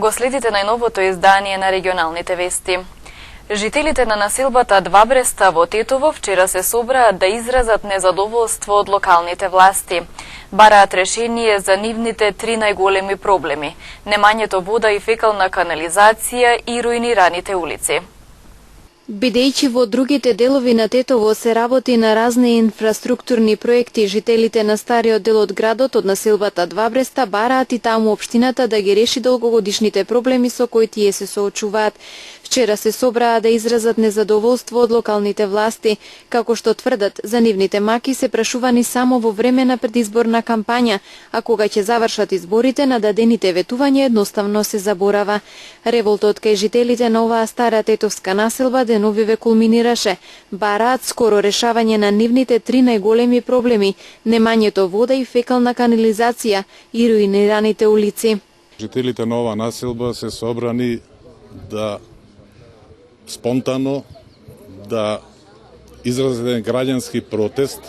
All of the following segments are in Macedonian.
Го следите најновото издание на регионалните вести. Жителите на населбата Два Бреста во Тетово вчера се собраа да изразат незадоволство од локалните власти. Бараат решение за нивните три најголеми проблеми: немањето вода и фекална канализација и руинираните улици. Бидејќи во другите делови на Тетово се работи на разни инфраструктурни проекти, жителите на стариот дел од градот од населбата Два Бреста бараат и таму општината да ги реши долгогодишните проблеми со кои тие се соочуваат. Вчера се собраа да изразат незадоволство од локалните власти, како што тврдат, за нивните маки се прашувани само во време на предизборна кампања, а кога ќе завршат изборите, нададените ветувања едноставно се заборава. Револтот кај жителите на оваа стара тетовска населба деновиве кулминираше. Бараат скоро решавање на нивните три најголеми проблеми: немањето вода и фекална канализација и руинираните улици. Жителите на оваа населба се собрани да спонтано да изразат еден граѓански протест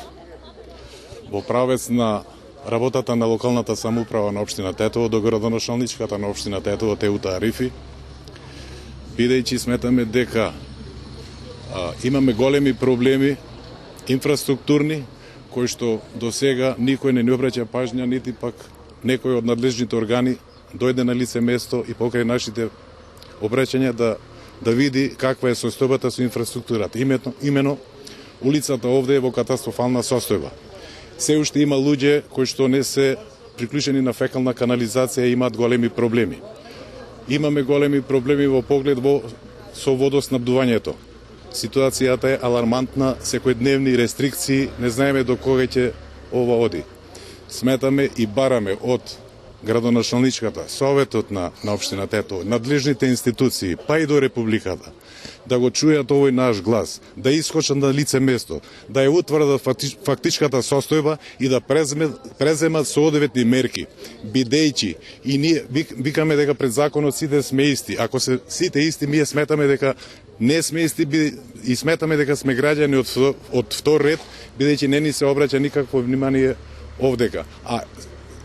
во правец на работата на локалната самоуправа на општина Тетово до градоначалничката на општина Тетово Теута Арифи, бидејќи сметаме дека имаме големи проблеми инфраструктурни кои што до сега никој не ни обраќа пажња, нити пак некој од надлежните органи дојде на лице место и покрај нашите обраќања да види каква е состојбата со инфраструктурата. Имено улицата овде е во катастрофална состојба. Се уште има луѓе кои што не се приклучени на фекална канализација и имаат големи проблеми. Имаме големи проблеми во поглед со водоснабдувањето. Ситуацијата е алармантна, секојдневни рестрикции, не знаеме до кога ќе ова оди. Сметаме и бараме од градоначалничката, советот на општина Тетово, надлежните институции, па и до Републиката, да го чујат овој наш глас, да искочат на лице место, да ја утврдат фактичката состојба и да преземат соодветни мерки, бидејќи и ние викаме дека пред законот сите сме исти. Ако се сите исти, ние сметаме дека не сме исти и сметаме дека сме граѓани од втор ред, бидејќи не ни се обраќа никакво внимание овдека. А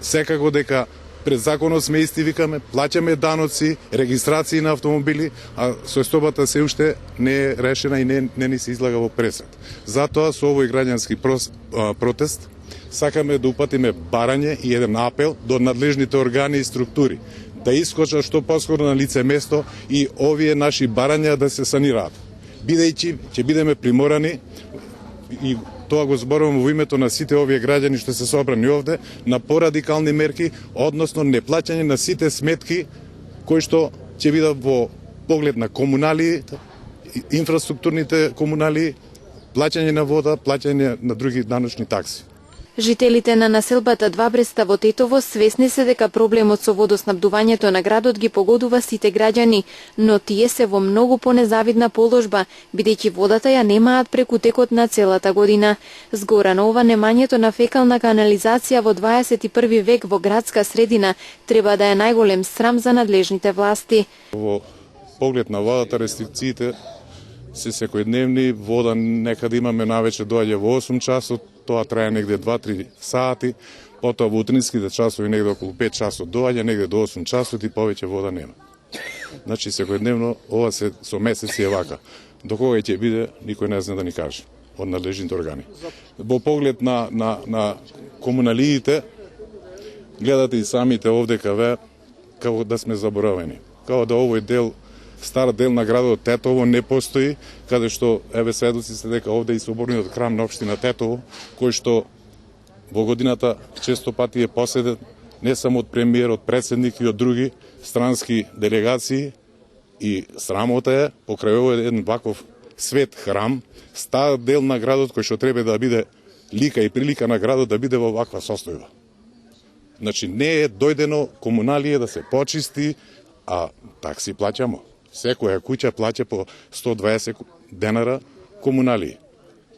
секако дека пред законот сме исти, викаме, плаќаме даноци, регистрации на автомобили, а состојбата се уште не е решена и не ни се излага во пресуд. Затоа со овој граѓански протест сакаме да упатиме барање и еден апел до надлежните органи и структури да искочат што поскоро на лице место и овие наши барања да се санираат. Бидејќи ќе бидеме приморани, и тоа го зборувам во името на сите овие граѓани што се собрани овде, на порадикални мерки, односно неплаќање на сите сметки кои што ќе бидат во поглед на комуналии, инфраструктурните комуналии, плаќање на вода, плаќање на други даночни такси. Жителите на населбата Два Бреста во Тетово свесни се дека проблемот со водоснабдувањето на градот ги погодува сите граѓани, но тие се во многу понезавидна положба, бидејќи водата ја немаат преку текот на целата година. Згора на ова, немањето на фекална канализација во 21 век во градска средина треба да е најголем срам за надлежните власти. Во поглед на водата, рестрикциите се секојдневни. Вода некаде имаме навечер доаѓа во 8 часот, тоа трае негде 2-3 сати, потоа во утринските часови негде околу 5 часот доаѓа, негде до 8 часот и повеќе вода нема. Значи секојдневно ова се со месеци е вака. До кога ќе биде, никој не знае да ни каже од надлежните органи. Во поглед на комуналиите, гледате и самите овде како да сме заборавени. Како да овој дел, стар дел на градот Тетово не постои, каде што еве сведоци се дека овде и соборниот храм на општина Тетово, кој што во годината често пати е поседен не само од премиерот, председник и од други странски делегации, и срамота е покрај овој еден ваков свет храм, стар дел на градот кој што треба да биде лика и прилика на градот да биде во ваква состојба. Значи не е дојдено комуналие да се почисти, а такси плаќамо. Секоја куќа плаќа по 120 денара комуналии.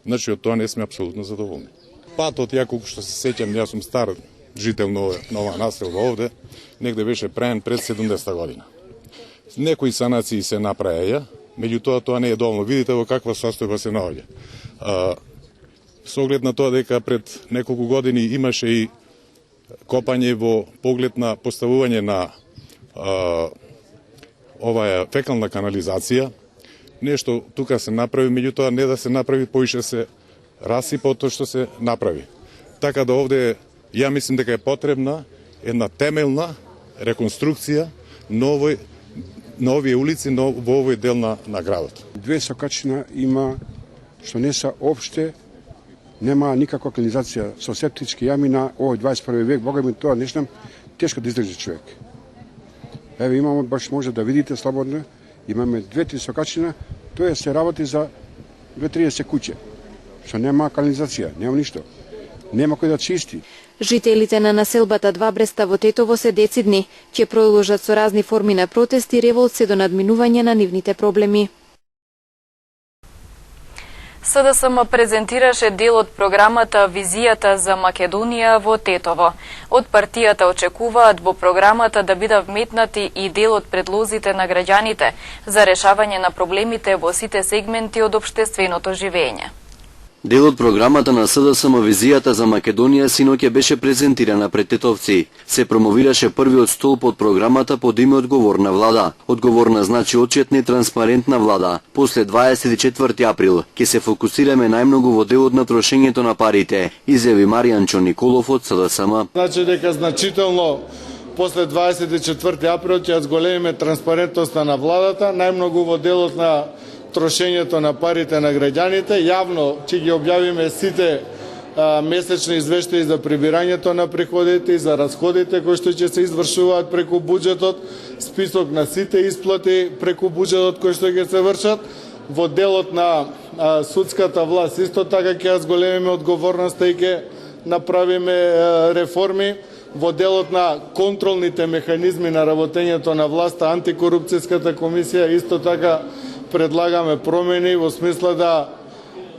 Значи од тоа не сме апсолутно задоволни. Патот, ја колку што се сеќам, јас сум стар жител на оваа населба овде, негде беше правен пред 70 година. Некои санации се направеја, меѓутоа тоа не е доволно. Видите во каква состојба се наоѓа. Со оглед на тоа дека пред неколку години имаше и копање во поглед на поставување на оваа фекална канализација, нешто тука се направи, меѓутоа не да се направи, поише се расипа од тоа што се направи. Така да овде, ја мислим дека е потребна една темелна реконструкција на овие улици во овој дел на градот. Две сокачина има што не се опште, нема никаква канализација со септички јами на овој 21 век. Бога ми тоа нешто тешко да издржи човек. Еве имаме, баш може да видите слободно, имаме 2-3 сокачина, тоа се работи за 2-30 куќе, што нема канализација, нема ништо. Нема кој да чисти. Жителите на населбата Два Бреста во Тетово се децидни, ќе продолжат со разни форми на протести и револт се до надминување на нивните проблеми. СДСМ презентираше дел од програмата Визијата за Македонија во Тетово. Од партијата очекуваат во програмата да бидат вметнати и дел од предлозите на граѓаните за решавање на проблемите во сите сегменти од општественото живење. Дел од програмата на СДСМ Визијата за Македонија синоќа беше презентирана пред тетовци. Се промовираше првиот столб од програмата под име Одговорна влада. Одговорна значи отчетна и транспарентна влада. После 24 април ќе се фокусираме најмногу во делот на трошењето на парите, изјави Маријанчо Николов од СДСМ. Значи дека значително после 24 април ќе зголемиме транспарентноста на владата, најмногу во делот на трошењето на парите на граѓаните. Јавно ќе ги објавиме сите месечни извештаи за прибирањето на приходите и за расходите кои што ќе се извршуваат преку буџетот, список на сите исплати преку буџетот кои што ќе се вршат. Во делот на судската власт исто така ќе зголемиме одговорноста и ќе направиме реформи. Во делот на контролните механизми на работењето на власта, антикорупцијската комисија исто така предлагаме промени во смисла да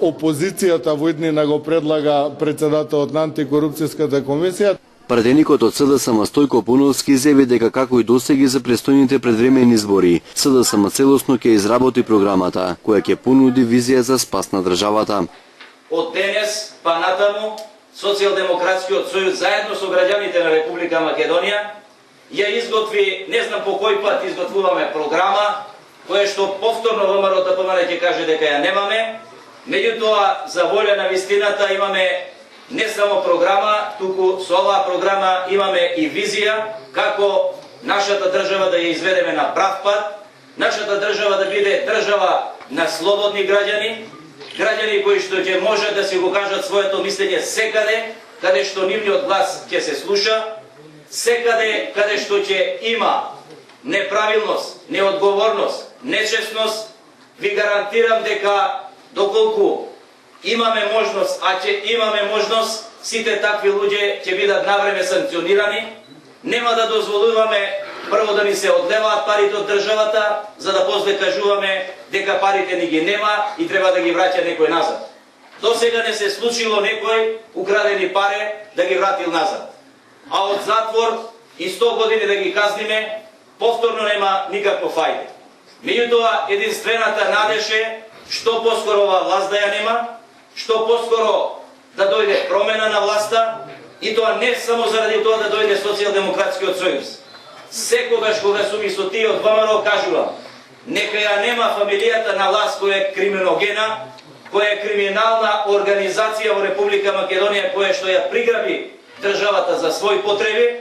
опозицијата во иднина го предлага председателот на антикорупцијската комисија. Пратеникот од СДСМ Стојко Пуновски изјави дека како и досега за престојните предвремени избори, СДСМ целосно ќе изработи програмата, која ќе понуди визија за спас на државата. Од денес па натаму, Социјалдемократскиот сојуз заедно со граѓаните на Република Македонија ја изготви, не знам по кој пат изготвуваме програма, која што повторно ВМРО ДПМН ќе каже дека ја немаме, меѓутоа за волја на вистината имаме не само програма, туку со оваа програма имаме и визија како нашата држава да ја изведеме на прав пат, нашата држава да биде држава на слободни граѓани, граѓани кои што ќе можат да си го кажат своето мислење секаде, каде што нивниот глас ќе се слуша, секаде каде што ќе има неправилност, неодговорност, нечестност, ви гарантирам дека доколку имаме можност, а ќе имаме можност, сите такви луѓе ќе бидат навреме санкционирани. Нема да дозволуваме прво да ни се одлеваат парите од државата, за да после кажуваме дека парите ни ги нема и треба да ги враќа некој назад. До сега не се случило некој украдени пари да ги вратил назад. А од затвор и 100 години да ги казниме, повторно нема никакво фајде. Меѓутоа, единствената надеж е што поскоро оваа власт да ја нема, што поскоро да дојде промена на власта, и тоа не само заради тоа да дојде Социјалдемократскиот сојуз. Секогаш кога сум и со тие од ВМРО кажувам, нека ја нема фамилијата на власт која е криминогена, која е криминална организација во Република Македонија, која што ја приграби државата за своји потреби.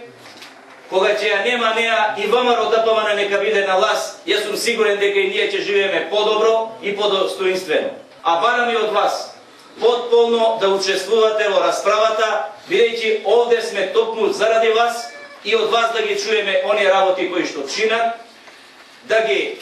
Кога ќе ја нема неа и ВМРО ДПМН нека биде на власт, јас сум сигурен дека и ние ќе живееме подобро и подостоинствено. А барам и од вас потполно да учествувате во расправата, бидејќи овде сме токму заради вас и од вас да ги чуеме оние работи кои што чинат, да ги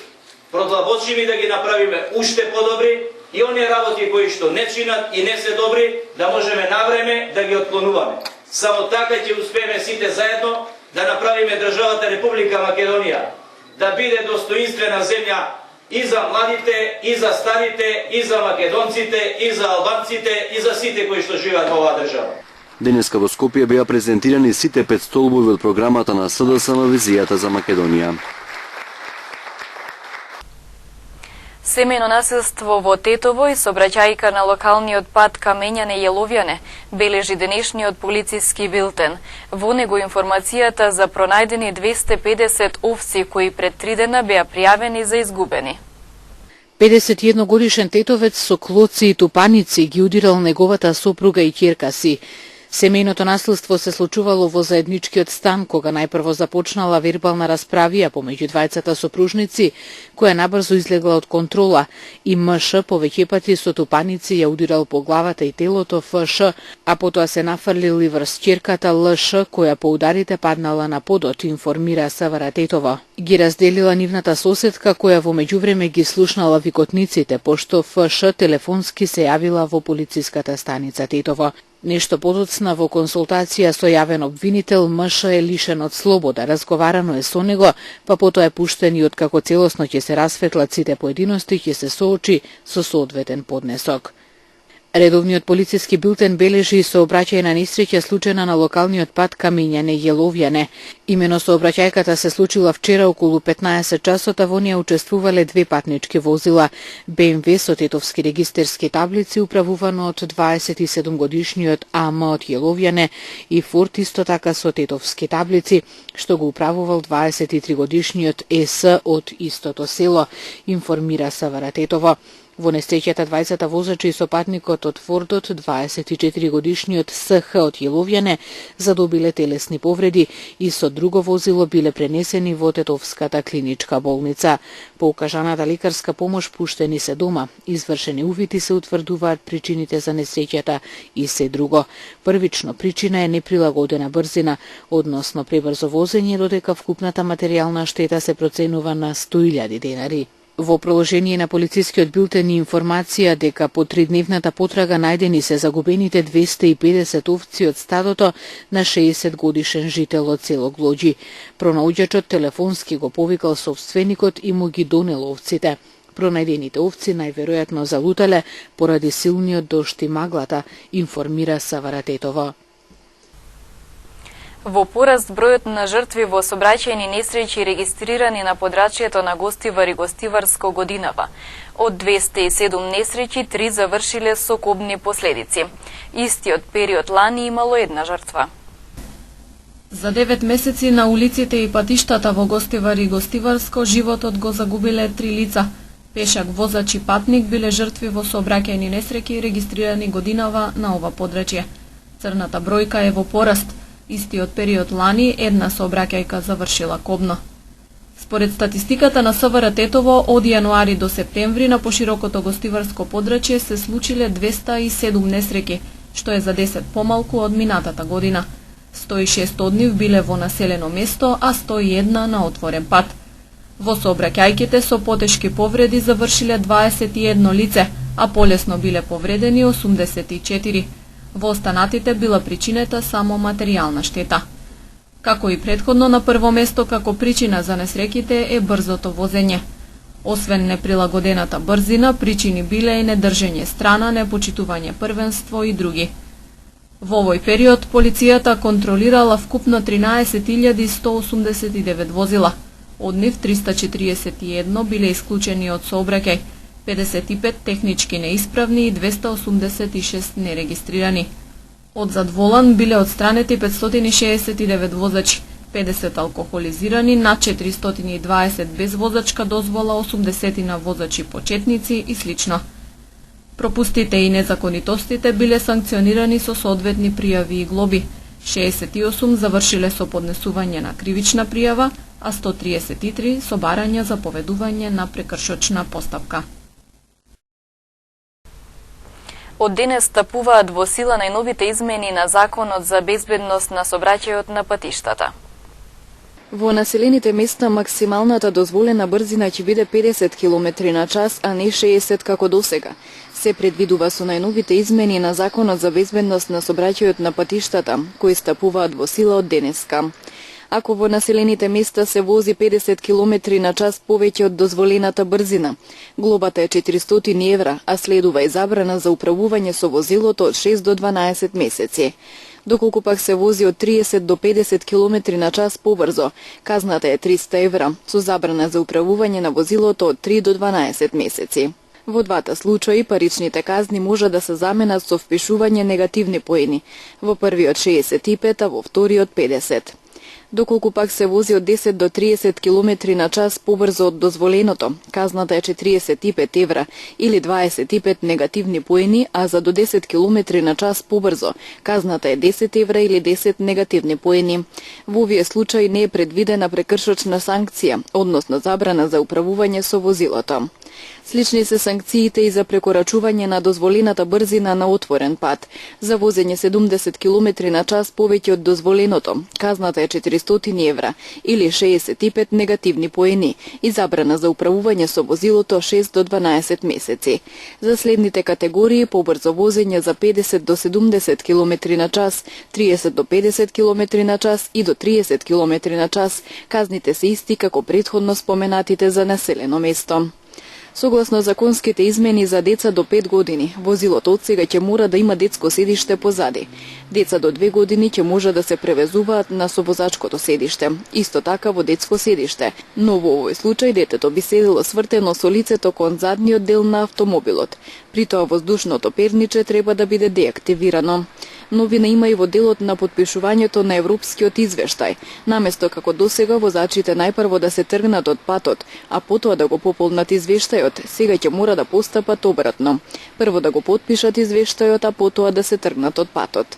продлабочиме и да ги направиме уште подобри, и оние работи кои што не чинат и не се добри, да можеме навреме да ги отклонуваме. Само така ќе успееме сите заедно да направиме државата Република Македонија да биде достоинствена земја и за младите, и за старите, и за македонците, и за албанците, и за сите кои што живеат во оваа држава. Денеска во Скопје беа презентирани сите 5 столбови од програмата на СДСМ Визијата за Македонија. Семејно насилство во Тетово и сообраќајка на локалниот пат Камењане-Јеловјане бележи денешниот полициски билтен. Во него информацијата за пронајдени 250 овци кои пред 3 дена беа пријавени за изгубени. 51 годишен тетовец со клоци и тупаници ги удирал неговата сопруга и ќерка си. Семејното насилство се случувало во заедничкиот стан, кога најпрво започнала вербална расправија помеѓу двајцата сопружници, која набрзо излегла од контрола, и МШ повеќе пати со тупаници ја удирал по главата и телото ФШ, а потоа се нафрлил и врз ќерката ЛШ, која по ударите паднала на подот, информира СВР Тетово. Ги разделила нивната соседка, која во меѓувреме ги слушнала викотниците, пошто ФШ телефонски се јавила во полициската станица Тетово. Нешто подоцна во консултација со јавен обвинител, МШ е лишен од слобода, разговарано е со него, па потоа е пуштен и откако целосно ќе се расветлат сите поединости, ќе се соочи со соодветен поднесок. Редовниот полициски билтен бележи сообраќајна несреќа случена на локалниот пат Камењане-Јеловјане. Имено сообраќајката се случила вчера околу 15 часот, во неја учествувале две патнички возила, БМВ со тетовски регистерски таблици управувано од 27 годишниот АМ од Јеловјане и Форд исто така со тетовски таблици, што го управувал 23 годишниот ЕС од истото село, информира СВР Тетово. Во несреќата двајцата возачи и сопатникот од Фордот, 24 годишниот СХ од Јеловјане, задобиле телесни повреди и со друго возило биле пренесени во Тетовската клиничка болница. По укажаната лекарска помош пуштени се дома. Извршени увити се утврдуваат причините за несреќата и се друго. Првично причина е неприлагодена брзина, односно пребрзо возење, додека вкупната материјална штета се проценува на 100.000 денари. Во проложение на полицискиот билтен и информација дека по 3-дневната потрага најдени се загубените 250 овци од стадото на 60 годишен жител од село Глоџи. Пронаоѓачот телефонски го повикал собственикот и му ги донел овците. Пронајдените овци најверојатно залутале поради силниот дожд и маглата, информира СВР Тетово. Во пораст бројот на жртви во сообраќајни несреќи регистрирани на подрачјето на Гостивар и Гостиварско годинава. Од 207 несреќи, 3 завршиле со кобни последици. Истиот период лани имало една жртва. За 9 месеци на улиците и патиштата во Гостивар и Гостиварско животот го загубиле 3 лица. Пешак, возач и патник биле жртви во сообраќајни несреќи регистрирани годинава на ова подрачје. Црната бројка е во пораст. Истиот период лани една сообраќајка завршила кобно. Според статистиката на СВР Тетово, од јануари до септември на поширокото гостиварско подрачје се случиле 207 несреќи, што е за 10 помалку од минатата година. 106 од нив биле во населено место, а 101 на отворен пат. Во сообраќајките со потешки повреди завршиле 21 лице, а полесно биле повредени 84. Во останатите била причината само материјална штета. Како и претходно, на прво место како причина за несреќите е брзото возење. Освен неприлагодената брзина, причини биле и недржење страна, непочитување првенство и други. Во овој период полицијата контролирала вкупно 13.189 возила. Од нив 341 биле исклучени од сообраќај, 55 технички неисправни и 286 нерегистрирани. Од зад волан биле отстранети 569 возачи, 50 алкохолизирани, над 420 без возачка дозвола, 80 на возачи почетници и слично. Пропустите и незаконитостите биле санкционирани со соодветни пријави и глоби. 68 завршиле со поднесување на кривична пријава, а 133 со барање за поведување на прекршочна постапка. Од денес стапуваат во сила најновите измени на Законот за безбедност на сообраќајот на патиштата. Во населените места максималната дозволена брзина ќе биде 50 км на час, а не 60 како досега. Се предвидува со најновите измени на Законот за безбедност на сообраќајот на патиштата, кои стапуваат во сила од денеска. ако во населените места се вози 50 км на час повеќе од дозволената брзина. Глобата е 400 евра, а следува и забрана за управување со возилото од 6 до 12 месеци. Доколку пак се вози од 30 до 50 км на час побрзо, казната е 300 евра, со забрана за управување на возилото од 3 до 12 месеци. Во двата случаи паричните казни може да се заменат со впишување негативни поени, во првиот 65, а во вториот 50. Доколку пак се вози од 10 до 30 км на час побрзо од дозволеното, казната е 45 евра или 25 негативни поени, а за до 10 км на час побрзо, казната е 10 евра или 10 негативни поени. Во овие случаи не е предвидена прекршочна санкција, односно забрана за управување со возилото. Слични се санкциите и за прекорачување на дозволената брзина на отворен пат. За возење 70 км на час повеќе од дозволеното, казната е 400 евра или 65 негативни поени и забрана за управување со возилото 6 до 12 месеци. За следните категории побрзо возење за 50 до 70 км на час, 30 до 50 км на час и до 30 км на час, казните се исти како претходно споменатите за населено место. Согласно законските измени за деца до 5 години, возилото од сега ќе мора да има детско седиште позади. Деца до 2 години ќе може да се превезуваат на совозачкото седиште, исто така во детско седиште, но во овој случај детето би седело свртено со лицето кон задниот дел на автомобилот. При тоа воздушното перниче треба да биде деактивирано. Новина има и во делот на подпишувањето на европскиот извештај. Наместо како досега возачите најпрво да се тргнат од патот, а потоа да го пополнат извештајот, сега ќе мора да постапат обратно. Прво да го потпишат извештајот, а потоа да се тргнат од патот.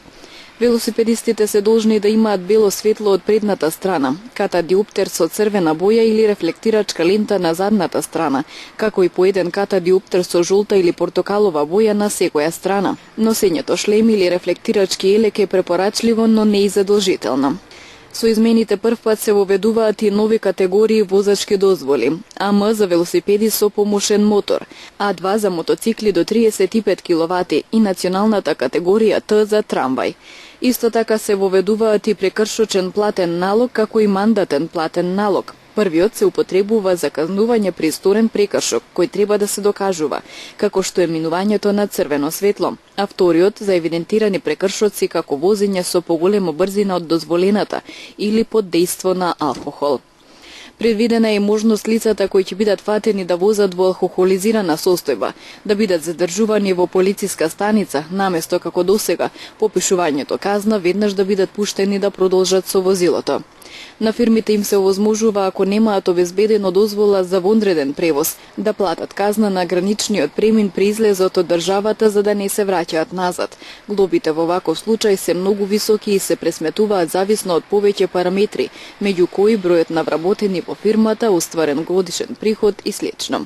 Велосипедистите се должни да имаат бело светло од предната страна, катадиоптер со црвена боја или рефлектирачка лента на задната страна, како и по еден катадиоптер со жолта или портокалова боја на секоја страна. Носењето шлем или рефлектирачки елек е препорачливо, но не и задолжително. Со измените првпат се воведуваат и нови категории возачки дозволи. АМ за велосипеди со помошен мотор, А2 за мотоцикли до 35 киловати и националната категорија Т за трамвај. Исто така се воведуваат и прекршочен платен налог, како и мандатен платен налог. Првиот се употребува за казнување при сторен прекршок, кој треба да се докажува, како што е минувањето на црвено светло, а вториот за евидентирани прекршоци како возење со поголема брзина од дозволената или под дејство на алкохол. Предвидена е и можност лицата кои ќе бидат фатени да возат во алкохолизирана состојба, да бидат задржувани во полициска станица, наместо како досега, по пишувањето казна веднаш да бидат пуштени да продолжат со возилото. На фирмите им се овозможува, ако немаат обезбедено дозвола за вонреден превоз, да платат казна на граничниот премин при излезот од државата за да не се враќаат назад. Глобите во ваков случај се многу високи и се пресметуваат зависно од повеќе параметри, меѓу кои бројот на вработени во фирмата, остварен годишен приход и слично.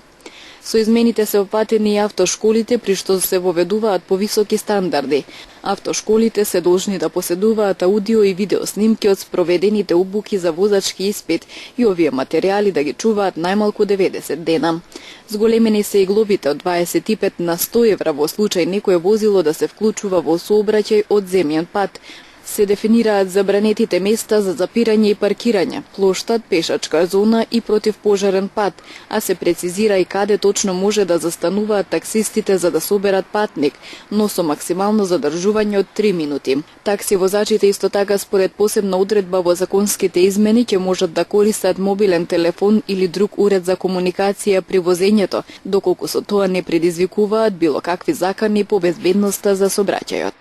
Со измените се опатени и автошколите, при што се воведуваат повисоки стандарди. Автошколите се должни да поседуваат аудио и видео снимки од спроведените обуки за возачки испит и овие материјали да ги чуваат најмалку 90 дена. Зголемени се и глобите од 25 на 100 евра во случај некое возило да се вклучува во сообраќај од земјен пат. Се дефинираат забранетите места за запирање и паркирање, плоштад, пешачка зона и противпожарен пат, а се прецизира и каде точно може да застануваат таксистите за да соберат патник, но со максимално задржување од 3 минути. Такси возачите исто така според посебна одредба во законските измени ќе можат да користат мобилен телефон или друг уред за комуникација при возењето, доколку со тоа не предизвикуваат било какви закани по безбедноста за сообраќајот.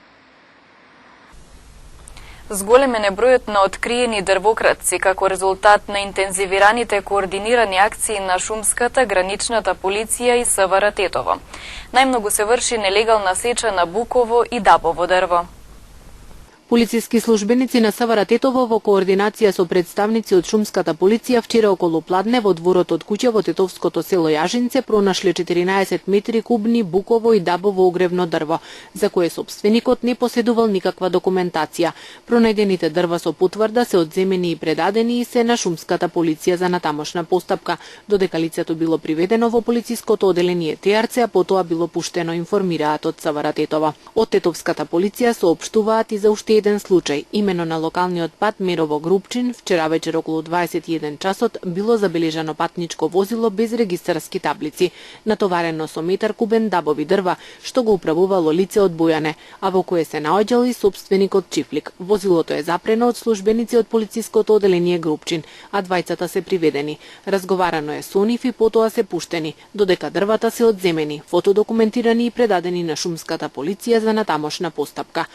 Зголемен е бројот на откриени дрвократци како резултат на интензивираните координирани акции на шумската, граничната полиција и СВР Тетово. Најмногу се врши нелегална сеча на буково и дабово дрво. Полициски службеници на СВР Тетово во координација со представници од шумската полиција вчера околу пладне во дворот од куќа во тетовското село Јажинце пронашле 14 метри кубни буково и дабово огревно дрво, за кое собственикот не поседувал никаква документација. Пронајдените дрва со потврда се одземени и предадени и се на шумската полиција за натамошна постапка, додека лицето било приведено во полициското оделение Теарце, а потоа било пуштено, информираат од СВР Тетово. Од тетовската полиција соопштуваат и за уште еден случај. Имено на локалниот пат Мерово-Грубчин, вчера вечер околу 21 часот, било забележано патничко возило без регистарски таблици, натоварено со метар кубен дабови дрва, што го управувало лице од Бојане, а во кое се наоѓал и сопственикот Чифлик. Возилото е запрено од службеници од полициското оделение Грубчин, а двајцата се приведени. Разговарано е со нив и потоа се пуштени, додека дрвата се одземени, фотодокументирани и предадени на шумската полиција за натамошна постапка.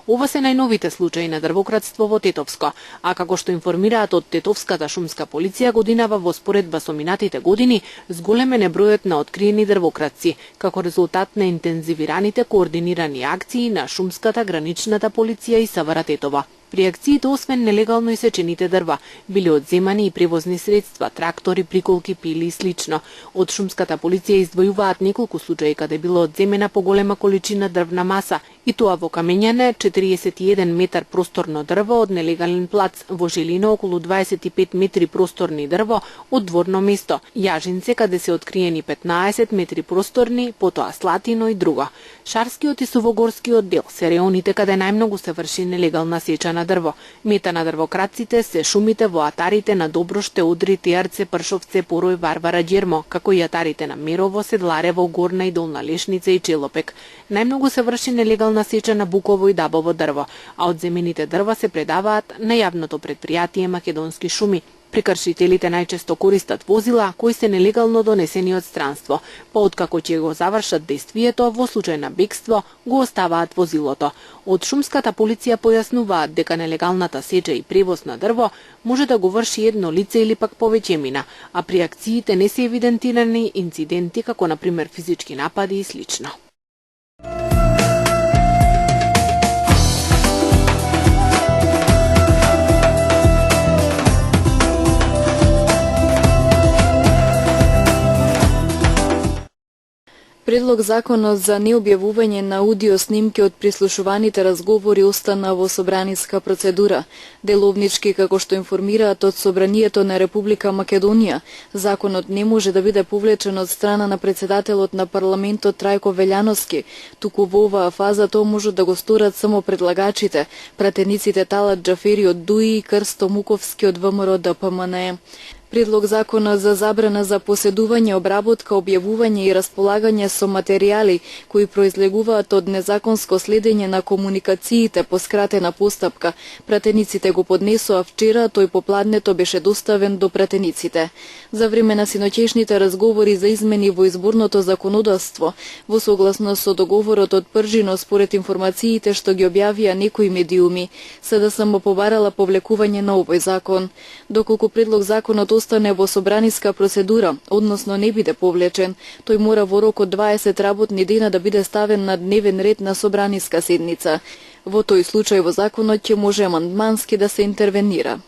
Ова се најновите случаи на дрвократство во Тетовско, а како што информираат од Тетовската шумска полиција, годинава во споредба со минатите години зголемен е бројот на откриени дрвократци, како резултат на интензивираните координирани акции на шумската граничната полиција и СВР Тетово. При акциите, освен нелегално исечените дрва, биле одземани и превозни средства, трактори, приколки, пили и слично. Од шумската полиција издвојуваат неколку случаи каде било одземена поголема количина дрвна маса, и тоа во Камењане 41 метар просторно дрво од нелегален плац, во Желино околу 25 метри просторни дрво од дворно место, Јажинце каде се откриени 15 метри просторни, потоа Слатино и друго. Шарскиот и Сувогорскиот дел се реоните каде најмногу се врши нелегална сеча на дрво. Мета на дрвократците се шумите во атарите на Доброште, Одри, Теарце, Пршовце, Порој, Варвара, Џермо, како и атарите на Мерово, Седларево, Горна и Долна Лешница и Челопек. Најмногу се врши нелегална сеча на буково и дабово дрво, а одземените дрва се предаваат на јавното предпријатие Македонски шуми. Прекршителите најчесто користат возила кои се нелегално донесени од странство, па откако ќе го завршат действието, во случај на бегство, го оставаат возилото. Од шумската полиција појаснуваат дека нелегалната сеча и превоз на дрво може да го врши едно лице или пак повеќе мина, а при акциите не се евидентирани инциденти како на пример физички напади и слично. Предлог законот за необјавување на аудио снимки од прислушуваните разговори остана во собраниска процедура. Деловнички, како што информираат од Собранието на Република Македонија, законот не може да биде повлечен од страна на председателот на парламентот Трајко Велјановски, туку во оваа фаза тоа може да го сторат само предлагачите, пратениците Талат Џафери од ДУИ и Крсто Муковски од ВМРО ДПМНЕ. Предлог законот за забрана за поседување, обработка, објавување и располагање со материјали кои произлегуваат од незаконско следење на комуникациите по скратена постапка. Пратениците го поднесоа вчера, тој попладнето беше доставен до пратениците. За време на синоќешните разговори за измени во изборното законодавство, во согласност со договорот од Пржино според информациите што ги објавија некои медиуми, СДСМ побарала повлекување на овој закон. Доколку предлог законот остане во собраниска процедура, односно не биде повлечен, тој мора во рок од 20 работни дена да биде ставен на дневен ред на собраниска седница. Во тој случај во законот ќе може амандмански да се интервенира.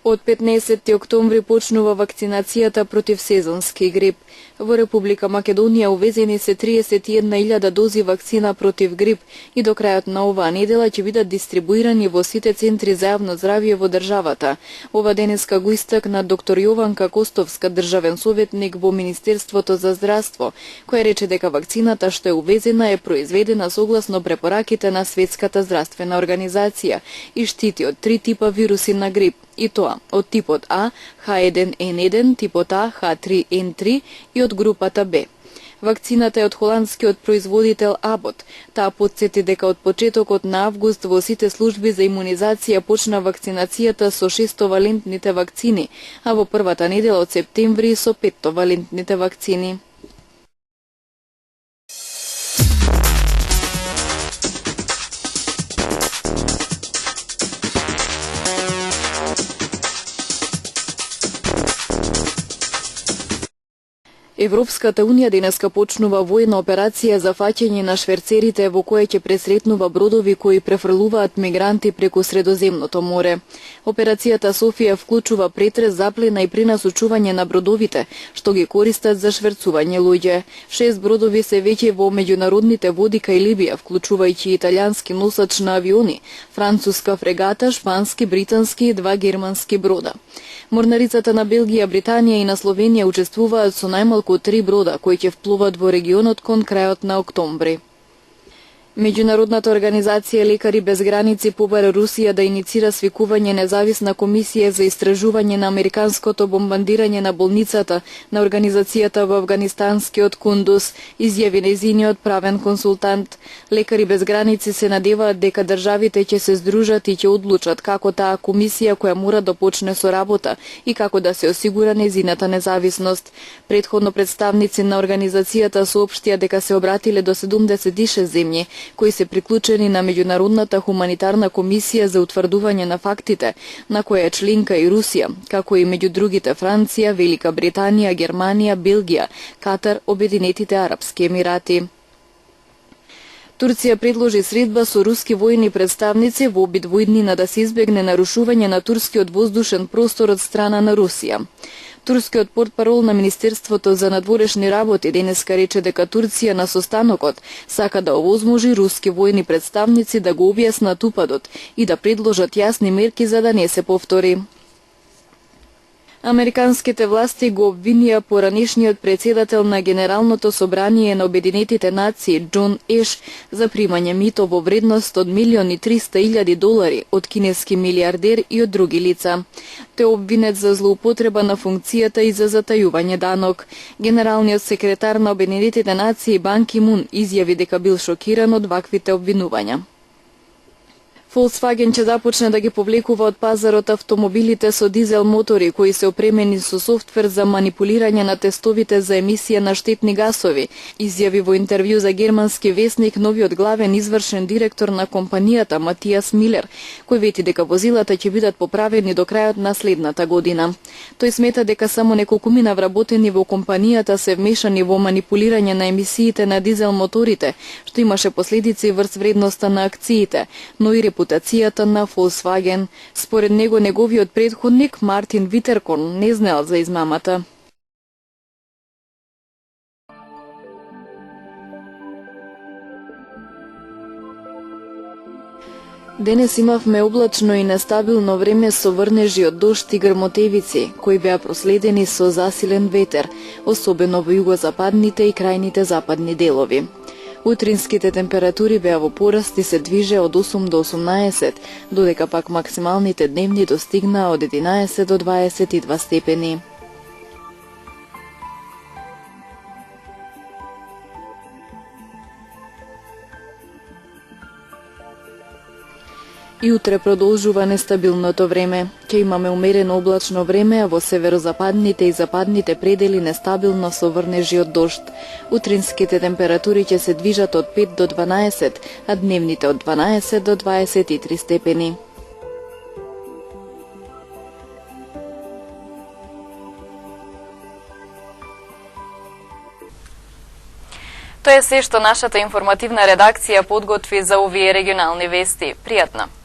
Од 15 октомври почнува вакцинацијата против сезонски грип. Во Република Македонија увезени се 31.000 дози вакцина против грип и до крајот на оваа недела ќе бидат дистрибуирани во сите центри за јавно здравје во државата. Ова денеска го истакна доктор Јованка Костовска, државен советник во Министерството за здравство, која рече дека вакцината што е увезена е произведена согласно препораките на Светската здравствена организација и штити од 3 типа вируси на грип, и тоа од типот А, H1N1, типот А, H3N3 и од групата Б. Вакцината е од холандскиот производител Абот. Таа потсети дека од почетокот на август во сите служби за имунизација почна вакцинацијата со 6-валентните вакцини, а во првата недела од септември со 5-валентните вакцини. Европската Унија денеска почнува војна операција за фаќање на шверцерите во која ќе пресретнува бродови кои префрлуваат мигранти преку Средоземното море. Операцијата Софија вклучува претрес, заплена и пренасочување на бродовите, што ги користат за шверцување луѓе. 6 бродови се веќе во меѓународните води кај Либија, вклучувајќи италијански носач на авиони, француска фрегата, шпански, британски и 2 германски брода. Морнарицата на Белгија, Британија и на Словенија учествуваат со најмалку 3 брода кои ќе вплуват во регионот кон крајот на октомври. Меѓународната организација Лекари без граници побара Русија да иницира свикување независна комисија за истражување на американското бомбардирање на болницата на организацијата во афганистанскиот Кундуз, изјави нејзиниот правен консултант. Лекари без граници се надеваат дека државите ќе се здружат и ќе одлучат како таа комисија која мора да почне со работа и како да се осигура нејзината независност. Претходно представници на организацијата соопштија дека се обратиле до 76 земји кои се приклучени на Меѓународната хуманитарна комисија за утврдување на фактите, на која е членка и Русија, како и меѓу другите Франција, Велика Британија, Германија, Белгија, Катар, Обединетите арапски емирати. Турција предложи средба со руски војни представници во обид во иднина да се избегне нарушување на турскиот воздушен простор од страна на Русија. Турскиот портпарол на Министерството за надворешни работи денеска рече дека Турција на состанокот сака да овозможи руски војни представници да го објаснат упадот и да предложат јасни мерки за да не се повтори. Американските власти го обвинија поранешниот председател на Генералното собрание на Обединетите нации Џон Еш за примање мито во вредност од $1.300.000 од кинески милиардер и од други лица. Те обвинет за злоупотреба на функцијата и за затајување данок. Генералниот секретар на Обединетите нации Бан Ки Мун изјави дека бил шокиран од ваквите обвинувања. Volkswagen ќе започне да ги повлекува од пазарот автомобилите со дизел мотори кои се опремени со софтвер за манипулирање на тестовите за емисија на штетни гасови, изјави во интервју за германски весник новиот главен извршен директор на компанијата Матијас Милер, кој вети дека возилата ќе бидат поправени до крајот на следната година. Тој смета дека само неколкумина вработени во компанијата се вмешани во манипулирање на емисиите на дизел моторите, што имаше последици врз вредноста на акциите, но и репутацијата на Volkswagen. Според него, неговиот претходник Мартин Витеркорн не знаел за измамата. Денес имавме облачно и нестабилно време со врнежи од дожд и грмотевици, кои беа проследени со засилен ветер, особено во југозападните и крајните западни делови. Утринските температури беа во пораст и се движе од 8 до 18, додека пак максималните дневни достигнаа од 11 до 22 степени. И утре продолжува нестабилното време. Ќе имаме умерено облачно време, а во северозападните и западните предели нестабилно со врнежи од дожд. Утринските температури ќе се движат од 5 до 12, а дневните од 12 до 23 степени. Тоа е се што нашата информативна редакција подготви за овие регионални вести. Пријатно!